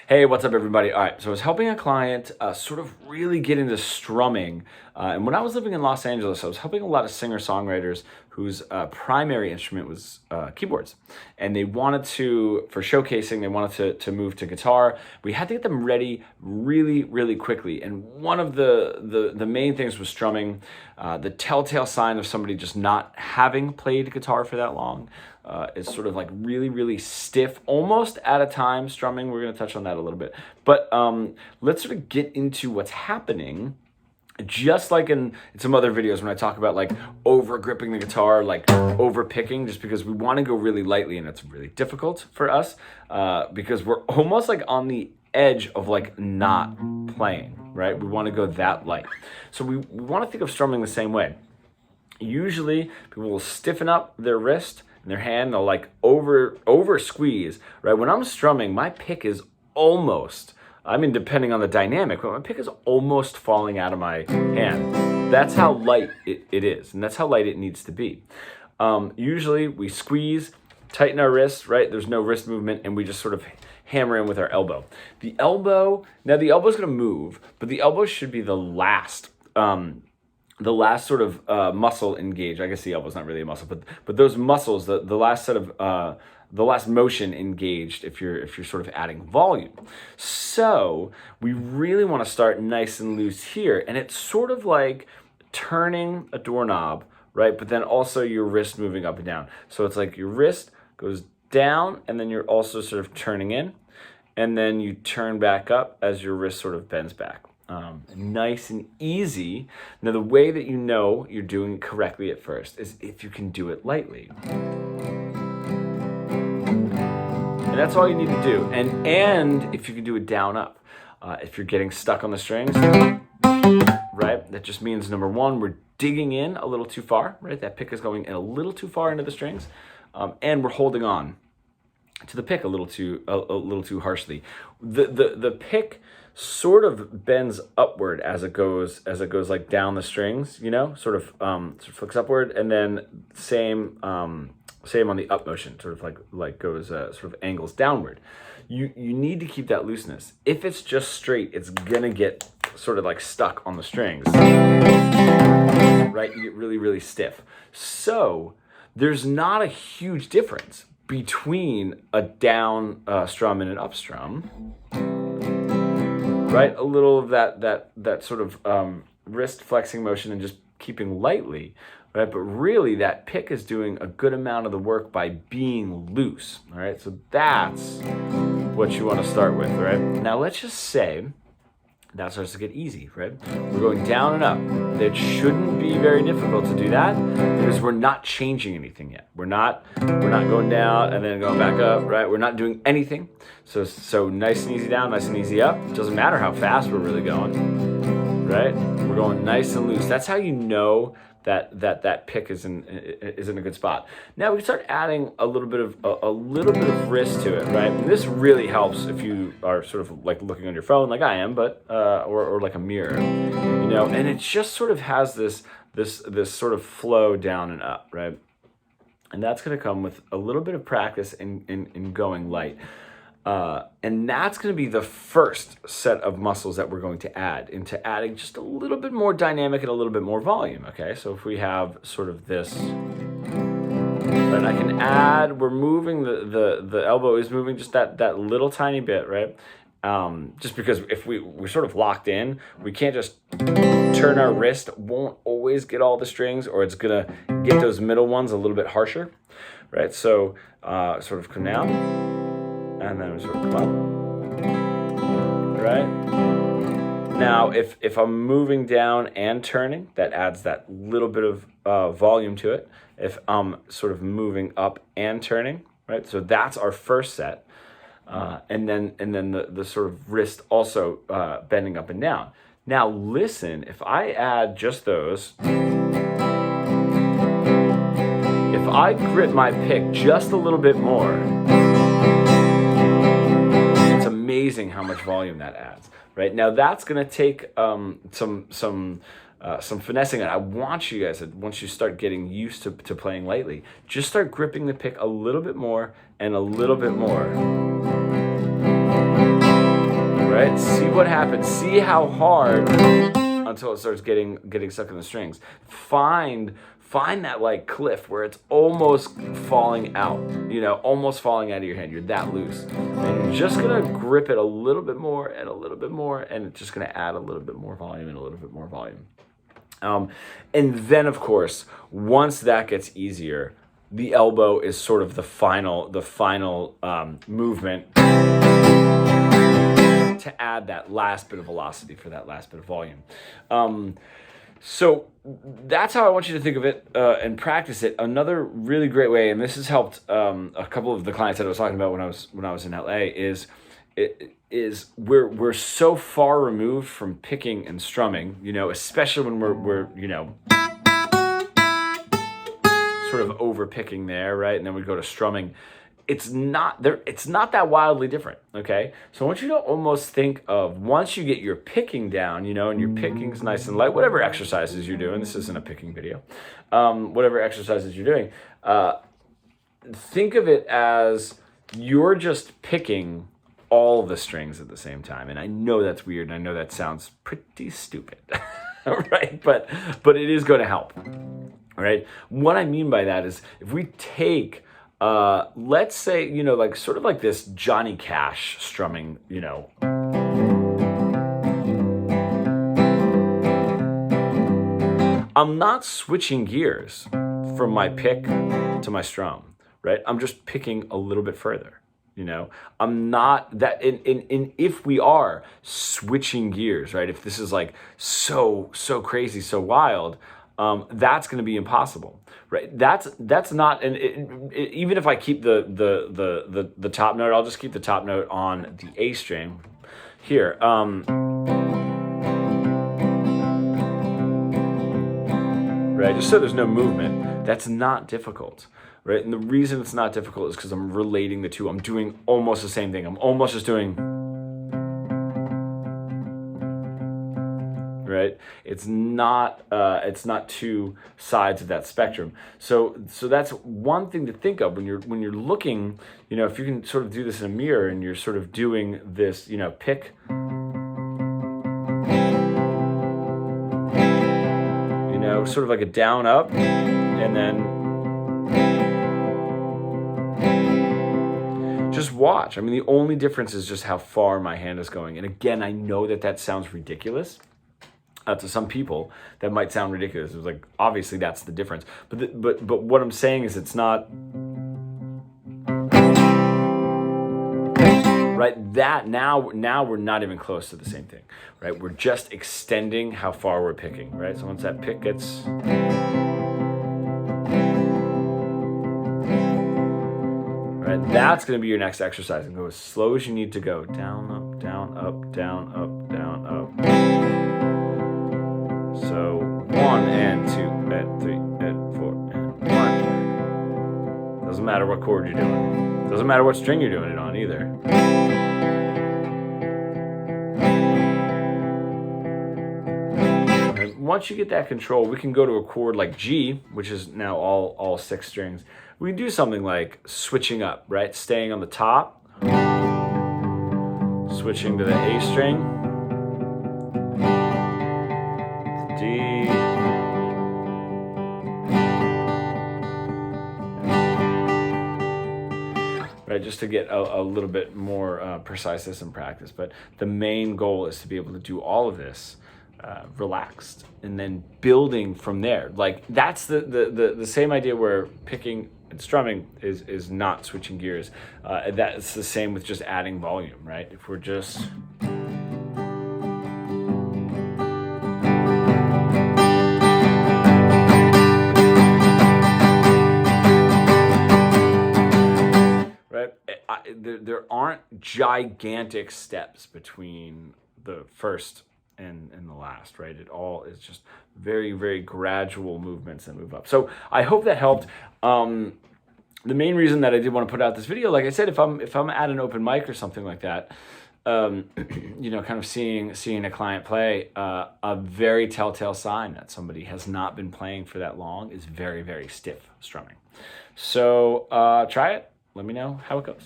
Hey, what's up, everybody? All right, so I was helping a client sort of really get into strumming. And when I was living in Los Angeles, I was helping a lot of singer-songwriters whose primary instrument was keyboards. And they wanted to, for showcasing, they wanted to move to guitar. We had to get them ready really, really quickly. And one of the main things was strumming. The telltale sign of somebody just not having played guitar for that long is sort of like really, really stiff, almost at a time strumming. We're going to touch on that a little bit. But let's sort of get into what's happening. Just like in some other videos when I talk about like over gripping the guitar, like over picking, just because we want to go really lightly and it's really difficult for us because we're almost like on the edge of like not playing, right? We want to go that light. So we want to think of strumming the same way. Usually people will stiffen up their wrist and their hand, they'll like over squeeze, right? When I'm strumming, my pick is almost, I mean, depending on the dynamic, but my pick is almost falling out of my hand. That's how light it is, and that's how light it needs to be. Usually we squeeze, tighten our wrist, right? There's no wrist movement, and we just sort of hammer in with our elbow. The elbow's gonna move, but the elbow should be the last sort of muscle engaged. I guess the elbow's not really a muscle, but those muscles, the last set of the last motion engaged if you're sort of adding volume. So we really want to start nice and loose here, and it's sort of like turning a doorknob, right? But then also your wrist moving up and down. So it's like your wrist goes down, and then you're also sort of turning in, and then you turn back up as your wrist sort of bends back. Nice and easy. Now, the way that you know you're doing it correctly at first is if you can do it lightly. And that's all you need to do. And if you can do it down up. If you're getting stuck on the strings, right? That just means, number one, we're digging in a little too far, right? That pick is going a little too far into the strings. And we're holding on to the pick a little too harshly. The pick sort of bends upward as it goes like down the strings, you know, sort of flicks upward, and then same on the up motion, sort of like goes sort of angles downward. You need to keep that looseness. If it's just straight, it's gonna get sort of like stuck on the strings, right? You get really, really stiff. So there's not a huge difference between a down strum and an up strum, right? A little of that sort of wrist flexing motion and just keeping lightly, right? But really that pick is doing a good amount of the work by being loose, all right? So that's what you want to start with, right? Now let's just say that starts to get easy, right? We're going down and up. It shouldn't be very difficult to do that because we're not changing anything yet. We're not going down and then going back up, right? We're not doing anything. So nice and easy down, nice and easy up. It doesn't matter how fast we're really going, right? We're going nice and loose. That's how you know that pick is in a good spot. Now we can start adding a little bit of wrist to it, right? And this really helps if you are sort of like looking on your phone, like I am, but or like a mirror, you know. And it just sort of has this sort of flow down and up, right? And that's going to come with a little bit of practice in going light. And that's going to be the first set of muscles that we're going to add into adding just a little bit more dynamic and a little bit more volume, okay? So if we have sort of this, then I can add, we're moving, the elbow is moving just that little tiny bit, right? Just because if we're sort of locked in, we can't just turn our wrist, won't always get all the strings, or it's going to get those middle ones a little bit harsher, right? So sort of come down. And then we sort of come up, right? Now, if I'm moving down and turning, that adds that little bit of volume to it. If I'm sort of moving up and turning, right? So that's our first set. And then the sort of wrist also bending up and down. Now listen, if I add just those, if I grip my pick just a little bit more, amazing how much volume that adds, right? Now that's going to take some finessing. And I want you guys, once you start getting used to playing lightly, just start gripping the pick a little bit more and a little bit more. right? See what happens. See how hard until it starts getting stuck in the strings. Find that like cliff where it's almost falling out, almost falling out of your hand. You're that loose. And you're just gonna grip it a little bit more and a little bit more, and it's just gonna add a little bit more volume and a little bit more volume. And then of course, once that gets easier, the elbow is sort of the final movement to add that last bit of velocity for that last bit of volume. So that's how I want you to think of it and practice it. Another really great way, and this has helped a couple of the clients that I was talking about when I was in LA, is we're so far removed from picking and strumming, especially when we're sort of over picking there, right? And then we go to strumming. It's not that wildly different, okay? So I want you to almost think of, once you get your picking down, and your picking's nice and light, whatever exercises you're doing, this isn't a picking video, whatever exercises you're doing, think of it as you're just picking all the strings at the same time. And I know that's weird, and I know that sounds pretty stupid, right? But it is going to help, right? What I mean by that is, if we take let's say, like sort of like this Johnny Cash strumming, I'm not switching gears from my pick to my strum, right? I'm just picking a little bit further, I'm not that if we are switching gears, right? If this is like so crazy, so wild, that's going to be impossible, right? That's not, and even if I keep the top note, I'll just keep the top note on the A string here. Right, just so there's no movement. That's not difficult, right? And the reason it's not difficult is because I'm relating the two. I'm doing almost the same thing. I'm almost just doing. Right? It's not two sides of that spectrum. So that's one thing to think of when you're looking, if you can sort of do this in a mirror and you're sort of doing this, pick, sort of like a down up, and then just watch. I mean, the only difference is just how far my hand is going. And again, I know that sounds ridiculous. To some people, that might sound ridiculous. It's like, obviously that's the difference. But what I'm saying is, it's not right. That now we're not even close to the same thing, right? We're just extending how far we're picking, right? So once that pick gets right, that's going to be your next exercise, and go as slow as you need to go. Down, up, down, up, down, up, down, up. So 1 and 2 and 3 and 4 and 1. Doesn't matter what chord you're doing. Doesn't matter what string you're doing it on either. And once you get that control, we can go to a chord like G, which is now all 6 strings. We can do something like switching up, right? Staying on the top, switching to the A string, D, right, just to get a little bit more precise in practice. But the main goal is to be able to do all of this relaxed, and then building from there. Like, that's the same idea where picking and strumming is not switching gears. That's the same with just adding volume, right? If we're just there aren't gigantic steps between the first and the last, right? It all is just very, very gradual movements that move up. So I hope that helped. The main reason that I did want to put out this video, like I said, if I'm at an open mic or something like that, kind of seeing a client play, a very telltale sign that somebody has not been playing for that long is very, very stiff strumming. So try it. Let me know how it goes.